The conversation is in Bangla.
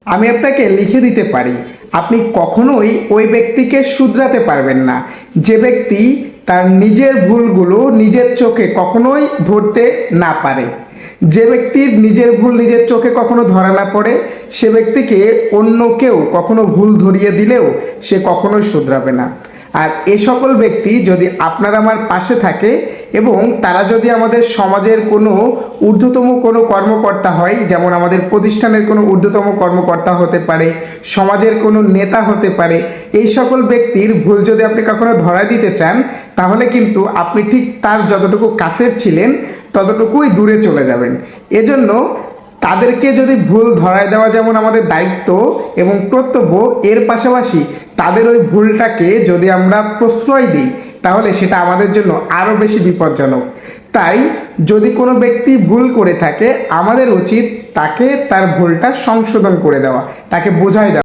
আমি আপনাকে লিখে দিতে পারি, আপনি কখনোই ওই ব্যক্তিকে শুধরাতে পারবেন না যে ব্যক্তি তার নিজের ভুলগুলো নিজের চোখে কখনোই ধরতে না পারে। যে ব্যক্তির নিজের ভুল নিজের চোখে কখনো ধরা না পড়ে, সে ব্যক্তিকে অন্য কেউ কখনো ভুল ধরিয়ে দিলেও সে কখনোই শুধরাবে না। আর এ সকল ব্যক্তি যদি আপনার আমার পাশে থাকে এবং তারা যদি আমাদের সমাজের কোনো ঊর্ধ্বতম কোনো কর্মকর্তা হয়, যেমন আমাদের প্রতিষ্ঠানের কোনো ঊর্ধ্বতম কর্মকর্তা হতে পারে, সমাজের কোনো নেতা হতে পারে, এই সকল ব্যক্তির ভুল যদি আপনি কখনো ধরা দিতে চান, তাহলে কিন্তু আপনি ঠিক তার যতটুকু কাছের ছিলেন ততটুকুই দূরে চলে যাবেন। এজন্য তাদেরকে যদি ভুল ধরায় দেওয়া যেমন আমাদের দায়িত্ব এবং কর্তব্য, এর পাশাপাশি তাদের ওই ভুলটাকে যদি আমরা প্রশ্রয় দিই তাহলে সেটা আমাদের জন্য আরও বেশি বিপজ্জনক। তাই যদি কোনো ব্যক্তি ভুল করে থাকে, আমাদের উচিত তাকে তার ভুলটা সংশোধন করে দেওয়া, তাকে বোঝাই দেওয়া।